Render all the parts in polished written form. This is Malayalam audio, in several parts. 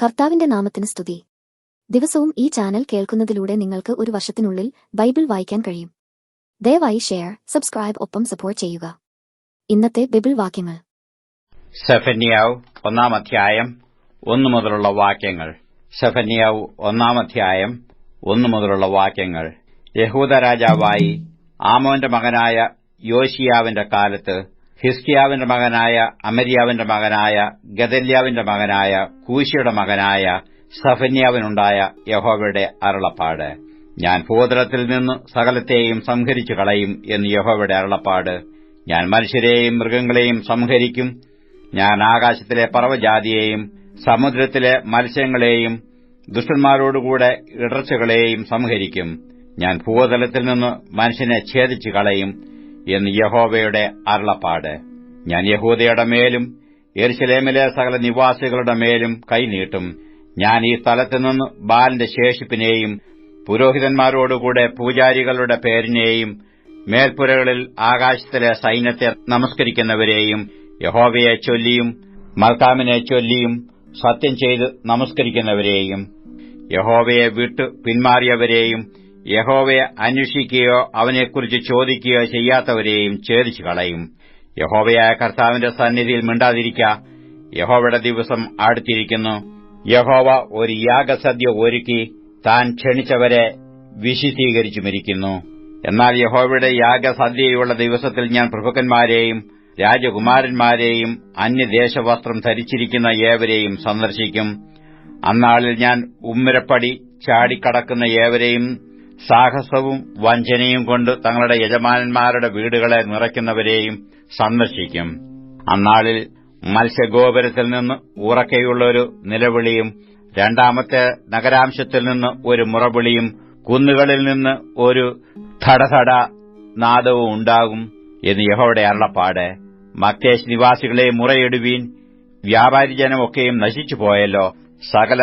കർത്താവിന്റെ നാമത്തിന് സ്തുതി. ദിവസവും ഈ ചാനൽ കേൾക്കുന്നതിലൂടെ നിങ്ങൾക്ക് ഒരു വർഷത്തിനുള്ളിൽ ബൈബിൾ വായിക്കാൻ കഴിയും. ദയവായി ഷെയർ, സബ്സ്ക്രൈബ് ഒപ്പം സപ്പോർട്ട് ചെയ്യുക. ഇന്നത്തെ ബൈബിൾ വാക്യങ്ങൾ. സെഫന്യാവ് 1 അധ്യായം 1 മുതലുള്ള വാക്യങ്ങൾ. സെഫന്യാവ് 1 അധ്യായം 1 മുതലുള്ള വാക്യങ്ങൾ. യഹൂദ രാജാവായി ആമോന്റെ മകനായ യോശിയാവിന്റെ കാലത്ത് ഹിസ്കിയാവിന്റെ മകനായ അമര്യാവിന്റെ മകനായ ഗദല്യാവിന്റെ മകനായ കൂശിയുടെ മകനായ സെഫന്യാവിനുണ്ടായ യഹോവയുടെ അരുളപ്പാട്. ഞാൻ ഭൂതലത്തിൽ നിന്ന് സകലത്തെയും സംഹരിച്ചു കളയും എന്ന് യഹോവയുടെ അരുളപ്പാട്. ഞാൻ മനുഷ്യരെയും മൃഗങ്ങളെയും സംഹരിക്കും. ഞാൻ ആകാശത്തിലെ പറവജാതിയെയും സമുദ്രത്തിലെ മത്സ്യങ്ങളെയും ദുഷ്ടന്മാരോടുകൂടെ ഇടർച്ചകളെയും സംഹരിക്കും. ഞാൻ ഭൂതലത്തിൽ നിന്ന് മനുഷ്യനെ ഛേദിച്ചു കളയും എന്ന് യഹോവയുടെ അരുളപ്പാട്. ഞാൻ യഹൂദയുടെ മേലും യെരുശലേമിലെ സകല നിവാസികളുടെ മേലും കൈനീട്ടും. ഞാൻ ഈ സ്ഥലത്തുനിന്ന് ബാലിന്റെ ശേഷിപ്പിനെയും പുരോഹിതന്മാരോടുകൂടെ പൂജാരികളുടെ പേരിനെയും മേൽപ്പുരകളിൽ ആകാശത്തിലെ സൈന്യത്തെ നമസ്കരിക്കുന്നവരെയും യഹോവയെ ചൊല്ലിയും മൽക്കാമിനെ ചൊല്ലിയും സത്യം ചെയ്ത് നമസ്കരിക്കുന്നവരെയും യഹോവയെ വിട്ടു പിന്മാറിയവരെയും യഹോവയെ അന്വേഷിക്കുകയോ അവനെക്കുറിച്ച് ചോദിക്കുകയോ ചെയ്യാത്തവരെയും ഛേദിച്ചു കളയും. യഹോവയായ കർത്താവിന്റെ സന്നിധിയിൽ മിണ്ടാതിരിക്ക. യഹോവയുടെ ദിവസം അടുത്തിരിക്കുന്നു. യഹോവ ഒരു യാഗസദ്യ ഒരുക്കി താൻ ക്ഷണിച്ചവരെ വിശുദ്ധീകരിച്ചുമിരിക്കുന്നു. എന്നാൽ യഹോവയുടെ യാഗസദ്യയുള്ള ദിവസത്തിൽ ഞാൻ പ്രഭുക്കന്മാരെയും രാജകുമാരന്മാരെയും അന്യദേശവസ്ത്രം ധരിച്ചിരിക്കുന്ന ഏവരെയും സന്ദർശിക്കും. അന്നാളിൽ ഞാൻ ഉമ്മരപ്പടി ചാടിക്കടക്കുന്ന ഏവരെയും സാഹസവും വഞ്ചനയും കൊണ്ട് തങ്ങളുടെ യജമാനന്മാരുടെ വീടുകളെ നിറയ്ക്കുന്നവരെയും സന്ദർശിക്കും. അന്നാളിൽ മത്സ്യഗോപുരത്തിൽ നിന്ന് ഉറക്കെയുള്ളൊരു നിലവിളിയും രണ്ടാമത്തെ നഗരാംശത്തിൽ നിന്ന് ഒരു മുറവിളിയും കുന്നുകളിൽ നിന്ന് ഒരു ധടധട നാദവും ഉണ്ടാകും എന്ന് യഹോവയുടെ അരുളപ്പാട്. മക്തേശ് നിവാസികളെ മുറയിടുവീൻ. വ്യാപാരിജനമൊക്കെയും നശിച്ചുപോയല്ലോ. സകല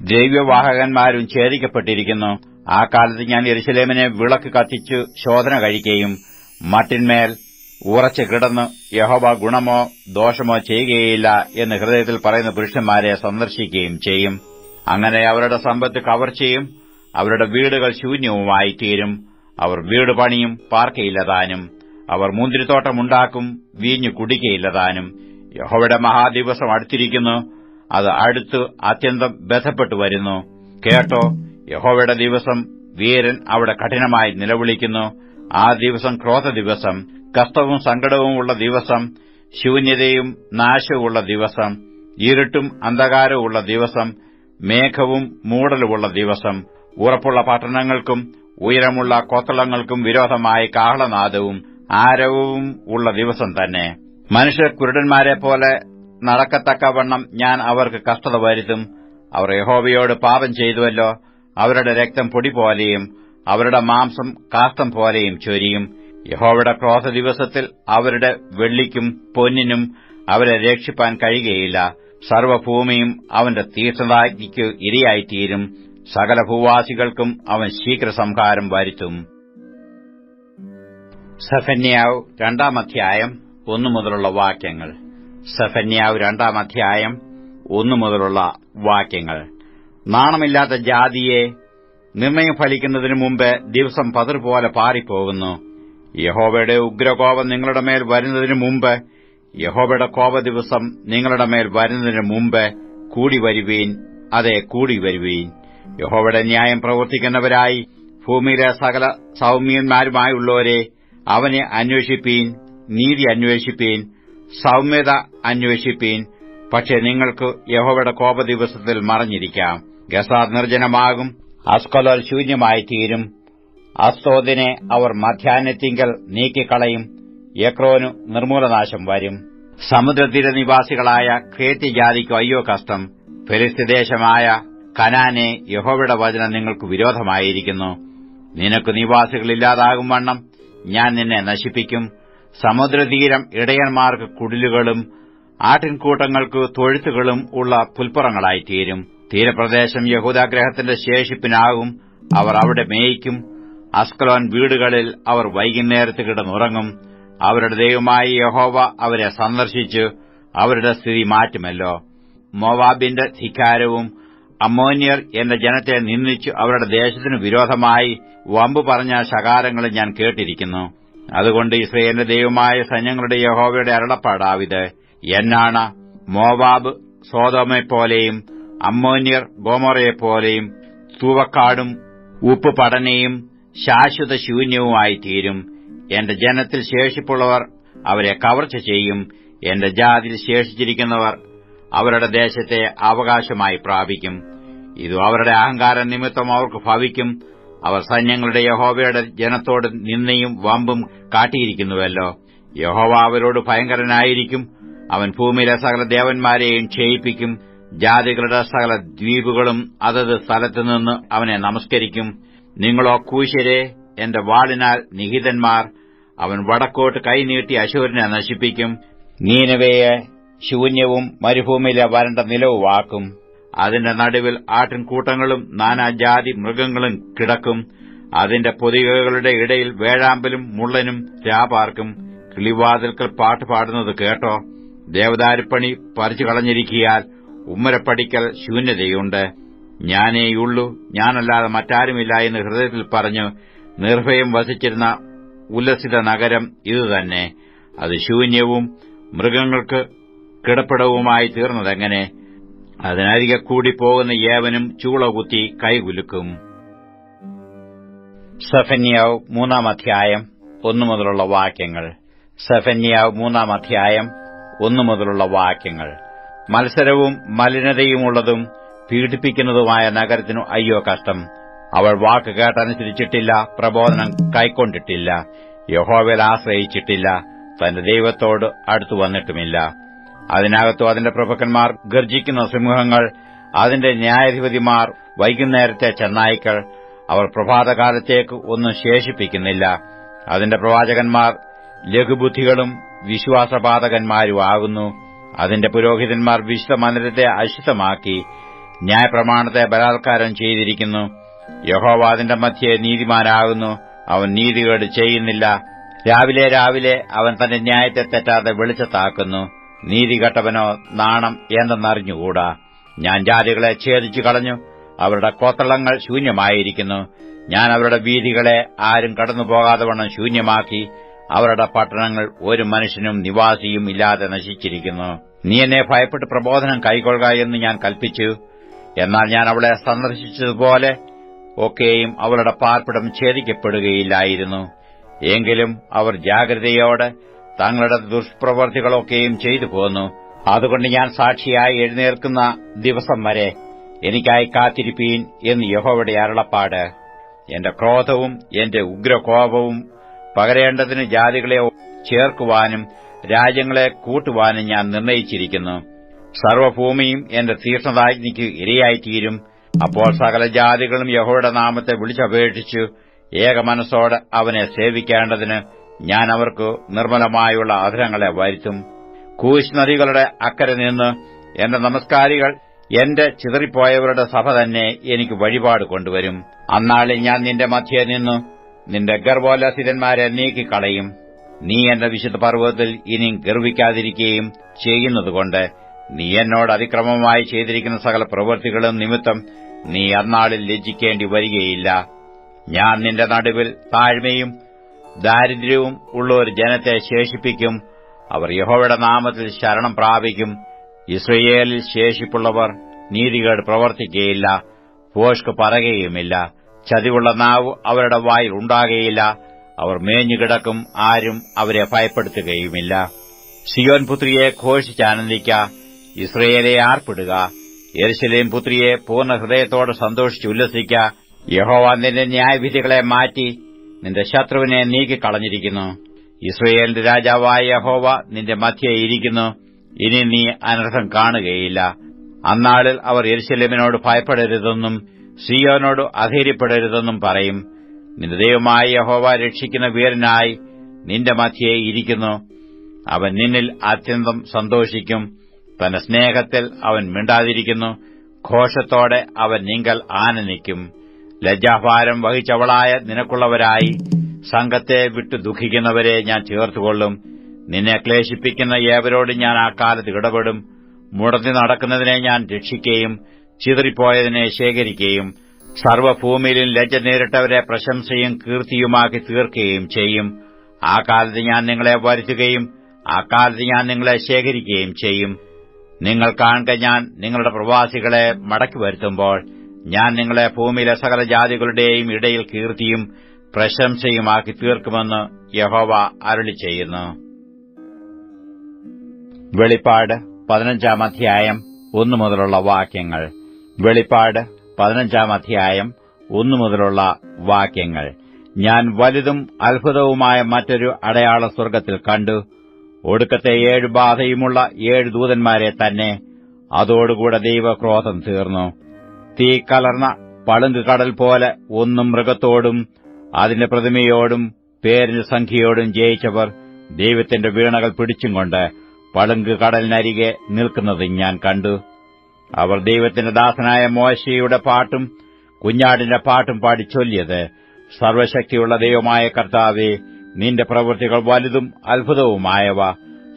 ദ്രവ്യവാഹകന്മാരും ഛേദിക്കപ്പെട്ടിരിക്കുന്നു. ആ കാലത്ത് ഞാൻ യെരുശലേമിനെ വിളക്ക് കത്തിച്ചു ശോധന കഴിക്കുകയും മട്ടിന്മേൽ ഉറച്ചു കിടന്ന് യഹോവ ഗുണമോ ദോഷമോ ചെയ്യുകയില്ല എന്ന് ഹൃദയത്തിൽ പറയുന്ന പുരുഷന്മാരെ സന്ദർശിക്കുകയും ചെയ്യും. അങ്ങനെ അവരുടെ സമ്പത്ത് കവർച്ചയും അവരുടെ വീടുകൾ ശൂന്യവുമായി തീരും. അവർ വീട് പണിയും പാർക്കയില്ലതാനും. അവർ മുന്തിരിത്തോട്ടമുണ്ടാക്കും, വീഞ്ഞു കുടിക്കയില്ലതാനും. യഹോവയുടെ മഹാദിവസം അടുത്തിരിക്കുന്നു. അത് അടുത്ത് അത്യന്തം ബന്ധപ്പെട്ടു വരുന്നു. കേട്ടോ, യഹോവയുടെ ദിവസം. വീരൻ അവിടെ കഠിനമായി നിലവിളിക്കുന്നു. ആ ദിവസം ക്രോധ ദിവസം, കഷ്ടവും സങ്കടവും ഉള്ള ദിവസം, ശൂന്യതയും നാശവുമുള്ള ദിവസം, ഇരുട്ടും അന്ധകാരവും ഉള്ള ദിവസം, മേഘവും മൂടലുമുള്ള ദിവസം, ഉറപ്പുള്ള പട്ടണങ്ങൾക്കും ഉയരമുള്ള കൊത്തളങ്ങൾക്കും വിരോധമായി കാഹളനാദവും ആരവവും ഉള്ള ദിവസം തന്നെ. മനുഷ്യർ കുരുടന്മാരെ പോലെ നടക്കത്തക്കവണ്ണം ഞാൻ അവർക്ക് കഷ്ടത വരുത്തും. അവർ യഹോവയോട് പാപം ചെയ്തുവല്ലോ. അവരുടെ രക്തം പൊടി പോലെയും അവരുടെ മാംസം കാഷ്ടം പോലെയും ചൊരിയും. യഹോവയുടെ ക്രോധ ദിവസത്തിൽ അവരുടെ വെള്ളിക്കും പൊന്നിനും അവരെ രക്ഷിപ്പാൻ കഴിയുകയില്ല. സർവ്വഭൂമിയും അവന്റെ തീർത്ഥനാഗ്നിക്ക് ഇരയായിത്തീരും. സകല ഭൂവാസികൾക്കും അവൻ ശീഘ്രസംഹാരം വരുത്തും. സെഫന്യാവ് 2 അധ്യായം 1 മുതലുള്ള വാക്യങ്ങൾ. സെഫന്യാവ് 2 അധ്യായം 1 മുതലുള്ള വാക്യങ്ങൾ. നാണമില്ലാത്ത ജാതിയെ, നിർണയം ഫലിക്കുന്നതിനു മുമ്പ് ദിവസം പതിർപോലെ പാറിപ്പോകുന്നു. യഹോവയുടെ ഉഗ്രകോപം നിങ്ങളുടെ മേൽ വരുന്നതിനു മുമ്പ്, യഹോവയുടെ കോപദിവസം നിങ്ങളുടെ മേൽ വരുന്നതിനു മുമ്പ് കൂടി വരുവീൻ. അതെ, കൂടി വരുവീൻ. യഹോവയുടെ ന്യായം പ്രവർത്തിക്കുന്നവരായി ഭൂമിയിലെ സകല സൗമ്യന്മാരുമായുള്ളവരെ, അവനെ അന്വേഷിപ്പീൻ. നീതി അന്വേഷിപ്പീൻ, സൗമ്യത അന്വേഷിപ്പീൻ. പക്ഷേ നിങ്ങൾക്ക് യഹോവയുടെ കോപദിവസത്തിൽ മറഞ്ഞിരിക്കാം. ഗസാദ് നിർജ്ജനമാകും, അസ്കലോൻ ശൂന്യമായിത്തീരും. അസ്തോദിനെ അവർ മധ്യാഹ്നത്തിങ്കൽ നീക്കിക്കളയും. എക്രോനു നിർമൂലനാശം വരും. സമുദ്രതീര നിവാസികളായ ക്രേത്യജാതിക്കു അയ്യോ കഷ്ടം. ഫെലിസ്ത്യദേശമായ കനാനെ, യഹോവയുടെ വചനം നിങ്ങൾക്ക് വിരോധമായിരിക്കുന്നു. നിനക്ക് നിവാസികളില്ലാതാകും വണ്ണം ഞാൻ നിന്നെ നശിപ്പിക്കും. സമുദ്രതീരം ഇടയന്മാർക്ക് കുടിലുകളും ആട്ടിൻകൂട്ടങ്ങൾക്ക് തൊഴുത്തുകളും ഉള്ള പുൽപ്പുറങ്ങളായിത്തീരും. തീരപ്രദേശം യഹൂദാഗ്രഹത്തിന്റെ ശേഷിപ്പിനാകും. അവർ അവിടെ മേയിക്കും. അസ്കലോൻ വീടുകളിൽ അവർ വൈകുന്നേരത്ത് കിടന്നുറങ്ങും. അവരുടെ ദൈവമായ യഹോവ അവരെ സന്ദർശിച്ച് അവരുടെ സ്ഥിതി മാറ്റുമല്ലോ. മോവാബിന്റെ ധിക്കാരവും അമ്മോന്യർ എന്റെ ജനത്തെ നിന്ദിച്ചു അവരുടെ ദേശത്തിനു വിരോധമായി വമ്പു പറഞ്ഞ ശകാരങ്ങളും ഞാൻ കേട്ടിരിക്കുന്നു. അതുകൊണ്ട് ഇസ്രായേലിന്റെ ദൈവമായ സൈന്യങ്ങളുടെ യഹോവയുടെ അരുളപ്പാടാവിത്: എന്നാണ് മോവാബ് സോദോമെപ്പോലെയും അമ്മോന്യർ ഗൊമോറയെപ്പോലെയും തൂവക്കാടും ഉപ്പ് പടനയും ശാശ്വത ശൂന്യവുമായിത്തീരും. എന്റെ ജനത്തിൽ ശേഷിപ്പുള്ളവർ അവരെ കവർച്ച ചെയ്യും. എന്റെ ജാതിയിൽ ശേഷിച്ചിരിക്കുന്നവർ അവരുടെ ദേശത്തെ അവകാശമായി പ്രാപിക്കും. ഇതു അവരുടെ അഹങ്കാര നിമിത്തം അവർക്ക് ഭവിക്കും. അവർ സൈന്യങ്ങളുടെ യഹോവയുടെ ജനത്തോട് നിന്ദയും വമ്പും കാട്ടിയിരിക്കുന്നുവല്ലോ. യഹോവ അവരോട് ഭയങ്കരനായിരിക്കും. അവൻ ഭൂമിയിലെ സകല ദേവന്മാരെയും ക്ഷയിപ്പിക്കും. ജാതികളുടെ സകല ദ്വീപുകളും അതത് സ്ഥലത്തുനിന്ന് അവനെ നമസ്കരിക്കും. നിങ്ങളോ കൂശ്യരെ, എന്റെ വാളിനാൽ നിഹിതന്മാർ. അവൻ വടക്കോട്ട് കൈനീട്ടി അശൂരിനെ നശിപ്പിക്കും. നീനവയെ ശൂന്യവും മരുഭൂമിയിലെ വരണ്ട നിലവുമാക്കും. അതിന്റെ നടുവിൽ ആട്ടിൻകൂട്ടങ്ങളും നാനാജാതി മൃഗങ്ങളും കിടക്കും. അതിന്റെ പൊതികകളുടെ ഇടയിൽ വേഴാമ്പലും മുള്ളനും രാപാർക്കും. കിളിവാതിൽക്കൽ പാട്ടുപാടുന്നത് കേട്ടോ. ദേവദാരുപ്പണി പറിച്ചു കളഞ്ഞിരിക്കിയാൽ ഉമ്മരപ്പടിക്കൽ ശൂന്യതയുണ്ട്. ഞാനേയുള്ളൂ, ഞാനല്ലാതെ മറ്റാരുമില്ല എന്ന് ഹൃദയത്തിൽ പറഞ്ഞു നിർഭയം വസിച്ചിരുന്ന ഉല്ലസിത നഗരം ഇതുതന്നെ. അത് ശൂന്യവും മൃഗങ്ങൾക്ക് കിടപ്പിടവുമായി തീർന്നതെങ്ങനെ? അതിനരികെ കൂടി പോകുന്ന ഏവനും ചൂളകുത്തി കൈകുലുക്കും. സെഫന്യാവ് 3-ാം അധ്യായം 1 മുതലുള്ള വാക്യങ്ങൾ. സെഫന്യാവ് 3-ാം അധ്യായം 1 മുതലുള്ള വാക്യങ്ങൾ. മത്സരവും മലിനതയുമുള്ളതും പീഡിപ്പിക്കുന്നതുമായ നഗരത്തിനു അയ്യോ കഷ്ടം! അവൾ വാക്ക് കേട്ടനുസരിച്ചിട്ടില്ല, പ്രബോധനം കൈക്കൊണ്ടിട്ടില്ല, യഹോവയിൽ ആശ്രയിച്ചിട്ടില്ല, തന്റെ ദൈവത്തോട് അടുത്തു വന്നിട്ടുമില്ല. അതിനകത്തു അതിന്റെ പ്രഭുക്കന്മാർ ഗർജിക്കുന്ന സിംഹങ്ങൾ, അതിന്റെ ന്യായാധിപതിമാർ വൈകുന്നേരത്തെ ചെന്നായ്ക്കൾ. അവർ പ്രഭാതകാലത്തേക്ക് ഒന്നും ശേഷിപ്പിക്കുന്നില്ല. അതിന്റെ പ്രവാചകന്മാർ ലഘുബുദ്ധികളും വിശ്വാസപാതകന്മാരുമാകുന്നു. അതിന്റെ പുരോഹിതന്മാർ വിശുദ്ധ മന്ദിരത്തെ അശുദ്ധമാക്കി ന്യായപ്രമാണത്തെ ബലാത്കാരം ചെയ്തിരിക്കുന്നു. യഹോവ അതിന്റെ മധ്യേ നീതിമാനാകുന്നു. അവൻ നീതികേട് ചെയ്യുന്നില്ല. രാവിലെ രാവിലെ അവൻ തന്റെ ന്യായത്തെ തെറ്റാതെ വെളിച്ചത്താക്കുന്നു. നീതികെട്ടവനോ നാണം എന്തെന്നറിഞ്ഞുകൂടാ. ഞാൻ ജാതികളെ ഛേദിച്ചു കളഞ്ഞു. അവരുടെ കോത്തളങ്ങൾ ശൂന്യമായിരിക്കുന്നു. ഞാൻ അവരുടെ വീഥികളെ ആരും കടന്നുപോകാതെ വണ്ണം ശൂന്യമാക്കി. അവരുടെ പട്ടണങ്ങൾ ഒരു മനുഷ്യനും നിവാസിയും ഇല്ലാതെ നശിച്ചിരിക്കുന്നു. നീ എന്നെ ഭയപ്പെട്ട് പ്രബോധനം കൈക്കൊള്ളുക എന്ന് ഞാൻ കൽപ്പിച്ചു. എന്നാൽ ഞാൻ അവളെ സന്ദർശിച്ചതുപോലെ ഒക്കെയും അവളുടെ പാർപ്പിടം ഛേദിക്കപ്പെടുകയില്ലായിരുന്നു. എങ്കിലും അവർ ജാഗ്രതയോടെ തങ്ങളുടെ ദുഷ്പ്രവൃത്തികളൊക്കെയും ചെയ്തു പോന്നു. അതുകൊണ്ട് ഞാൻ സാക്ഷിയായി എഴുന്നേൽക്കുന്ന ദിവസം വരെ എനിക്കായി കാത്തിരിപ്പീൻ എന്ന് യഹോവയുടെ അരുളപ്പാട്. എന്റെ ക്രോധവും എന്റെ ഉഗ്രകോപവും പകരേണ്ടതിന് ജാതികളെ ചേർക്കുവാനും രാജ്യങ്ങളെ കൂട്ടുവാനും ഞാൻ നിർണയിച്ചിരിക്കുന്നു. സർവ്വഭൂമിയും എന്റെ തീക്ഷ്ണതാജ്ഞയ്ക്ക് ഇരയായിത്തീരും. അപ്പോൾ സകല ജാതികളും യഹോവയുടെ നാമത്തെ വിളിച്ചപേക്ഷിച്ചു ഏകമനസ്സോടെ അവനെ സേവിക്കേണ്ടതിന് ഞാൻ അവർക്ക് നിർമ്മലമായുള്ള അധരങ്ങളെ വരുത്തും. കൂശ് നദികളുടെ അക്കരെ നിന്ന് എന്റെ നമസ്കാരികൾ, എന്റെ ചിതറിപ്പോയവരുടെ സഭ തന്നെ എനിക്ക് വഴിപാട് കൊണ്ടുവരും. അന്നാളിൽ ഞാൻ നിന്റെ മധ്യേ നിന്നു നിന്റെ ഗർവോല്ലസിതന്മാരെ നീക്കിക്കളയും. നീ എന്റെ വിശുദ്ധ പർവ്വതത്തിൽ ഇനി ഗർവിക്കാതിരിക്കുകയും ചെയ്യുന്നതുകൊണ്ട് നീ എന്നോട് അതിക്രമമായി ചെയ്തിരിക്കുന്ന സകല പ്രവൃത്തികളും നിമിത്തം നീ അന്നാളിൽ ലജ്ജിക്കേണ്ടി വരികയില്ല. ഞാൻ നിന്റെ നടുവിൽ താഴ്മയും ദാരിദ്ര്യവും ഉള്ള ഒരു ജനത്തെ ശേഷിപ്പിക്കും. അവർ യഹോവയുടെ നാമത്തിൽ ശരണം പ്രാപിക്കും. ഇസ്രയേലിൽ ശേഷിപ്പുള്ളവർ നീതികേട് പ്രവർത്തിക്കുകയില്ല, ഭോഷ്ക് പറയുകയുമില്ല. ചതിവുള്ള നാവ് അവരുടെ വായിൽ ഉണ്ടാകുകയില്ല. അവർ മേഞ്ഞുകിടക്കും, ആരും അവരെ ഭയപ്പെടുത്തുകയുമില്ല. സിയോൻ പുത്രിയെ ഘോഷിച്ചാനന്ദിക്ക, ഇസ്രയേലെ ആർപ്പിടുക. യെരൂശലേം പുത്രിയെ പൂർണ്ണ ഹൃദയത്തോടെ സന്തോഷിച്ചുല്ലസിക്ക. യഹോവ നിന്റെ ന്യായവിധികളെ മാറ്റി നിന്റെ ശത്രുവിനെ നീക്കിക്കളഞ്ഞിരിക്കുന്നു. ഇസ്രയേലിന്റെ രാജാവായ യഹോവ നിന്റെ മധ്യേ ഇരിക്കുന്നു. ഇനി നീ അനർത്ഥം കാണുകയില്ല. അന്നാളിൽ അവർ യെരൂശലേമിനോട് ഭയപ്പെടരുതെന്നും സിയോനോട് അധൈര്യപ്പെടരുതെന്നും പറയും. നിന്റെ ദൈവമായ യഹോവ രക്ഷിക്കുന്ന വീരനായി നിന്റെ മധ്യേ ഇരിക്കുന്നു. അവൻ നിന്നിൽ അത്യന്തം സന്തോഷിക്കും. തന്റെ സ്നേഹത്തിൽ അവൻ മിണ്ടാതിരിക്കുന്നു. ഘോഷത്തോടെ അവൻ നിങ്കൽ ആനന്ദിക്കും. ലജ്ജാഭാരം വഹിച്ചവളായ നിനക്കുള്ളവരായി സംഘത്തെ വിട്ടു ദുഃഖിക്കുന്നവരെ ഞാൻ ചേർത്തുകൊള്ളും. നിന്നെ ക്ലേശിപ്പിക്കുന്ന ഏവരോടും ഞാൻ ആ കാലത്ത് ഇടപെടും. മുടന്തി നടക്കുന്നതിനെ ഞാൻ രക്ഷിക്കുകയും ചിതറിപ്പോയതിനെ ശേഖരിക്കുകയും സർവ്വഭൂമിയിലും ലജ്ജ നേരിട്ടവരെ പ്രശംസയും കീർത്തിയുമാക്കി തീർക്കുകയും ചെയ്യും. ആ കാലത്ത് ഞാൻ നിങ്ങളെ വരുത്തുകയും ആ കാലത്ത് ഞാൻ നിങ്ങളെ ശേഖരിക്കുകയും ചെയ്യും. നിങ്ങൾ കാണുക, ഞാൻ നിങ്ങളുടെ പ്രവാസികളെ മടക്കി വരുത്തുമ്പോൾ ഞാൻ നിങ്ങളെ ഭൂമിയിലെ സകല ജാതികളുടെയും ഇടയിൽ കീർത്തിയും പ്രശംസയുമാക്കി തീർക്കുമെന്ന് യഹോവ അരുളിച്ചെയ്യുന്നു. വെളിപ്പാട് 15-ാം അധ്യായം 1 മുതലുള്ള വാക്യങ്ങൾ. വെളിപ്പാട് 15-ാം അധ്യായം 1 മുതലുള്ള വാക്യങ്ങൾ. ഞാൻ വലുതും അത്ഭുതവുമായ മറ്റൊരു അടയാള സ്വർഗ്ഗത്തിൽ കണ്ടു. ഒടുക്കത്തെ 7 ബാധയുമുള്ള 7 ദൂതന്മാരെ തന്നെ. അതോടുകൂടെ ദൈവക്രോധം തീർന്നു. തീ കലർന്ന പളുങ്ക് കടൽ പോലെ ഒന്നും മൃഗത്തോടും അതിന്റെ പ്രതിമയോടും പേരിന് സംഖ്യയോടും ജയിച്ചവർ ദൈവത്തിന്റെ വീണകൾ പിടിച്ചുംകൊണ്ട് പളുങ്ക് കടലിനരികെ നിൽക്കുന്നത് ഞാൻ കണ്ടു. അവർ ദൈവത്തിന്റെ ദാസനായ മോശയുടെ പാട്ടും കുഞ്ഞാടിന്റെ പാട്ടും പാടി ചൊല്ലിയത്, സർവശക്തിയുള്ള ദൈവമായ കർത്താവേ, നിന്റെ പ്രവൃത്തികൾ വലുതും അത്ഭുതവുമായവ.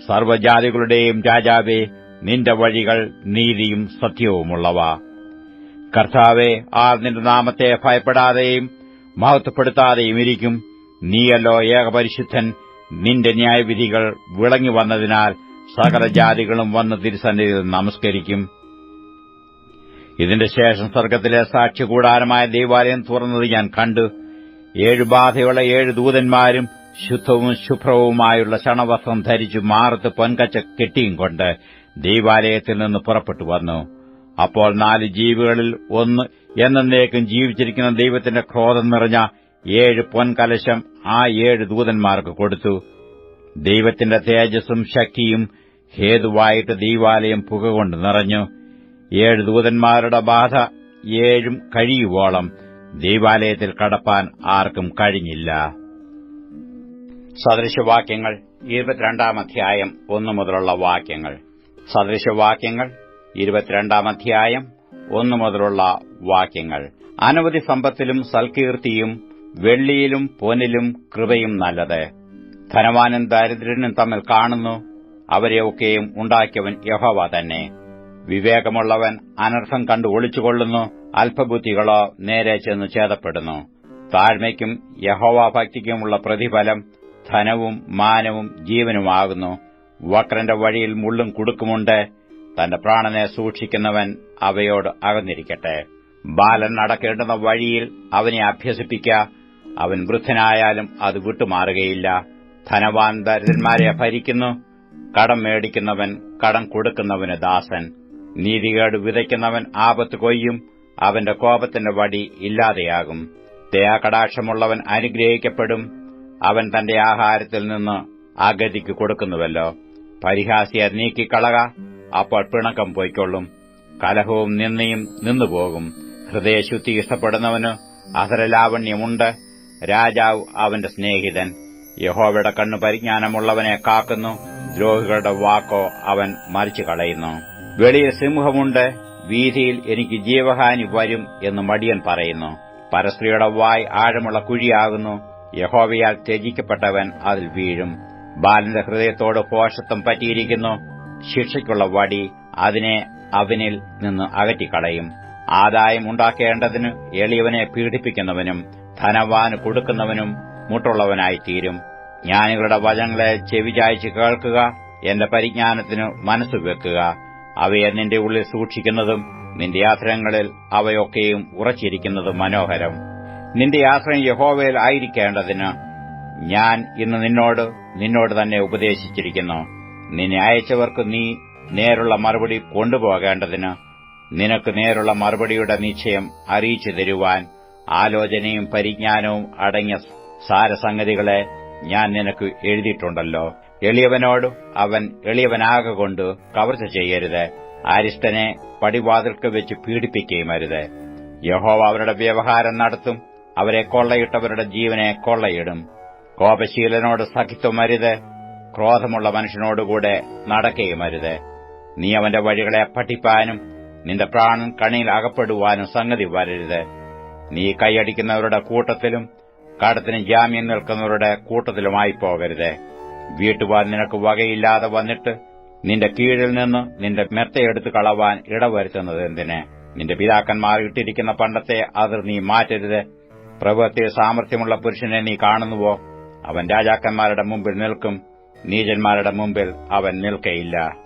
സർവ്വജാതികളുടെയും രാജാവേ, നിന്റെ വഴികൾ നീതിയും സത്യവുമുള്ളവ. കർത്താവേ, ആർ നിന്റെ നാമത്തെ ഭയപ്പെടാതെയും മഹത്വപ്പെടുത്താതെയും ഇരിക്കും? നീയല്ലോ ഏകപരിശുദ്ധൻ. നിന്റെ ന്യായവിധികൾ വിളങ്ങി വന്നതിനാൽ സകല ജാതികളും വന്ന് തിരുസന്നിധിയിൽ നമസ്കരിക്കും. ഇതിന്റെ ശേഷം സ്വർഗ്ഗത്തിലെ സാക്ഷ്യകൂടാരമായ ദൈവാലയം തുറന്നത് ഞാൻ കണ്ടു. 7 ബാധയുള്ള 7 ദൂതന്മാരും ശുദ്ധവും ശുഭ്രവുമായുള്ള ശണവസ്ത്രം ധരിച്ചു മാറത്ത് പൊൻകച്ച കെട്ടിയും കൊണ്ട് ദൈവാലയത്തിൽ നിന്ന് പുറപ്പെട്ടു വന്നു. അപ്പോൾ 4 ജീവികളിൽ ഒന്ന് എന്നേക്കും ജീവിച്ചിരിക്കുന്ന ദൈവത്തിന്റെ ക്രോധം നിറഞ്ഞ 7 പൊൻകലശം ആ 7 ദൂതന്മാർക്ക് കൊടുത്തു. ദൈവത്തിന്റെ തേജസ്സും ശക്തിയും ഹേതുവായിട്ട് ദൈവാലയം പുകകൊണ്ട് നിറഞ്ഞു. 7 ദൂതന്മാരുടെ ബാധ 7 കഴിയുവോളം ദൈവാലയത്തിൽ കടപ്പാൻ ആർക്കും കഴിഞ്ഞില്ല. സദൃശവാക്യങ്ങൾ 22-ാം അധ്യായം 1 മുതലുള്ള വാക്യങ്ങൾ. സദൃശവാക്യങ്ങൾ 22-ാം അധ്യായം 1 മുതലുള്ള വാക്യങ്ങൾ. അനവധി സമ്പത്തിലും സൽകീർത്തിയും വെള്ളിയിലും പൊന്നിലും കൃപയും നല്ലത്. ധനവാനും ദരിദ്രനും തമ്മിൽ കാണുന്നു. അവരെയൊക്കെയും ഉണ്ടാക്കിയവൻ യഹോവ തന്നെ. വിവേകമുള്ളവൻ അനർത്ഥം കണ്ടു ഒളിച്ചുകൊള്ളുന്നു. അല്പബുദ്ധികളോ നേരെ ചെന്ന് ഛേദപ്പെടുന്നു. താഴ്മയ്ക്കും യഹോവാഭക്തിക്കുമുള്ള പ്രതിഫലം ധനവും മാനവും ജീവനുമാകുന്നു. വക്രന്റെ വഴിയിൽ മുള്ളും കുടുക്കുമുണ്ട്. തന്റെ പ്രാണനെ സൂക്ഷിക്കുന്നവൻ അവയോട് അകന്നിരിക്കട്ടെ. ബാലൻ നടക്കേണ്ടുന്ന വഴിയിൽ അവനെ അഭ്യസിപ്പിക്ക. അവൻ വൃദ്ധനായാലും അത് വിട്ടുമാറുകയില്ല. ധനവാൻ ദരിദ്രന്മാരെ ഭരിക്കുന്നു. കടം മേടിക്കുന്നവൻ കടം കൊടുക്കുന്നവന് ദാസൻ. നീതികേട് വിതയ്ക്കുന്നവൻ ആപത്ത് കൊയ്യും. അവന്റെ കോപത്തിന്റെ വടി ഇല്ലാതെയാകും. ദയാകടാക്ഷമുള്ളവൻ അനുഗ്രഹിക്കപ്പെടും. അവൻ തന്റെ ആഹാരത്തിൽ നിന്ന് അഗതിക്ക് കൊടുക്കുന്നുവല്ലോ. പരിഹാസിയെ നീക്കിക്കളക, അപ്പോൾ പിണക്കം പൊയ്ക്കൊള്ളും. കലഹവും നിന്ദയും നിന്നുപോകും. ഹൃദയശുദ്ധി ഇഷ്ടപ്പെടുന്നവന് അധരലാവണ്യമുണ്ട്. രാജാവ് അവന്റെ സ്നേഹിതൻ. യഹോവയുടെ കണ്ണു പരിജ്ഞാനമുള്ളവനെ കാക്കുന്നു. ദ്രോഹികളുടെ വാക്കോ അവൻ മറിച്ചു കളയുന്നു. വെളിയിൽ സിംഹമുണ്ട്. വീഥിയിൽ എനിക്ക് ജീവഹാനി വരും എന്ന് മടിയൻ പറയുന്നു. പരസ്ത്രീയുടെ വായ് ആഴമുള്ള കുഴിയാകുന്നു. യഹോവയാൽ ത്യജിക്കപ്പെട്ടവൻ അതിൽ വീഴും. ബാലന്റെ ഹൃദയത്തോട് ഭോഷത്വം പറ്റിയിരിക്കുന്നു. ശിക്ഷയ്ക്കുള്ള വടി അതിനെ അവനിൽ നിന്ന് അകറ്റിക്കളയും. ആദായം ഉണ്ടാക്കേണ്ടതിന് എളിയവനെ പീഡിപ്പിക്കുന്നവനും ധനവാന് കൊടുക്കുന്നവനും മുട്ടുള്ളവനായിത്തീരും. ജ്ഞാനികളുടെ വചനങ്ങളെ ചെവിചായ്ച്ച് കേൾക്കുക. എന്റെ പരിജ്ഞാനത്തിനു മനസ്സുവെക്കുക. അവയെ നിന്റെ ഉള്ളിൽ സൂക്ഷിക്കുന്നതും നിന്റെ ആശ്രയങ്ങളിൽ അവയൊക്കെയും ഉറച്ചിരിക്കുന്നതും മനോഹരം. നിന്റെ ആശ്രയം യഹോവയിൽ ആയിരിക്കേണ്ടതിന് ഞാൻ ഇന്ന് നിന്നോട് തന്നെ ഉപദേശിച്ചിരിക്കുന്നു. നിന്നെ അയച്ചവർക്ക് നീ നേരുള്ള മറുപടി കൊണ്ടുപോകേണ്ടതിന് നിനക്ക് നേരുള്ള മറുപടിയുടെ നിശ്ചയം അറിയിച്ചു തരുവാൻ ആലോചനയും പരിജ്ഞാനവും അടങ്ങിയ സാരസംഗതികളെ ഞാൻ നിനക്ക് എഴുതിയിട്ടുണ്ടല്ലോ. എളിയവനോട് അവൻ എളിയവനാകൊണ്ട് കവർച്ച ചെയ്യരുത്. അരിഷ്ടനെ പടിവാതിൽക്ക് വെച്ച് പീഡിപ്പിക്കുകയുമരുത്. യഹോവ അവരുടെ വ്യവഹാരം നടത്തും. അവരെ കൊള്ളയിട്ടവരുടെ ജീവനെ കൊള്ളയിടും. കോപശീലനോട് സഖിത്വമരുത്. ക്രോധമുള്ള മനുഷ്യനോടുകൂടെ നടക്കുകയുമരുത്. നീ അവന്റെ വഴികളെ പഠിപ്പാനും നിന്റെ പ്രാണൻ കണിയിൽ അകപ്പെടുവാനും സംഗതി വരരുത്. നീ കൈയടിക്കുന്നവരുടെ കൂട്ടത്തിലും കടത്തിന് ജാമ്യം നിൽക്കുന്നവരുടെ കൂട്ടത്തിലുമായി പോകരുത്. വീട്ടുവാൻ നിനക്ക് വകയില്ലാതെ വന്നിട്ട് നിന്റെ കീഴിൽ നിന്ന് നിന്റെ മെത്തയെടുത്ത് കളവാൻ ഇടവരുത്തുന്നത് എന്തിന്? നിന്റെ പിതാക്കന്മാർ ഇട്ടിരിക്കുന്ന പണ്ടത്തെ അതിർ നീ മാറ്റരുത്. പ്രവൃത്തി സാമർഥ്യമുള്ള പുരുഷനെ നീ കാണുന്നുവോ? അവൻ രാജാക്കന്മാരുടെ മുമ്പിൽ നിൽക്കും, നീചന്മാരുടെ മുമ്പിൽ അവൻ നിൽക്കയില്ല.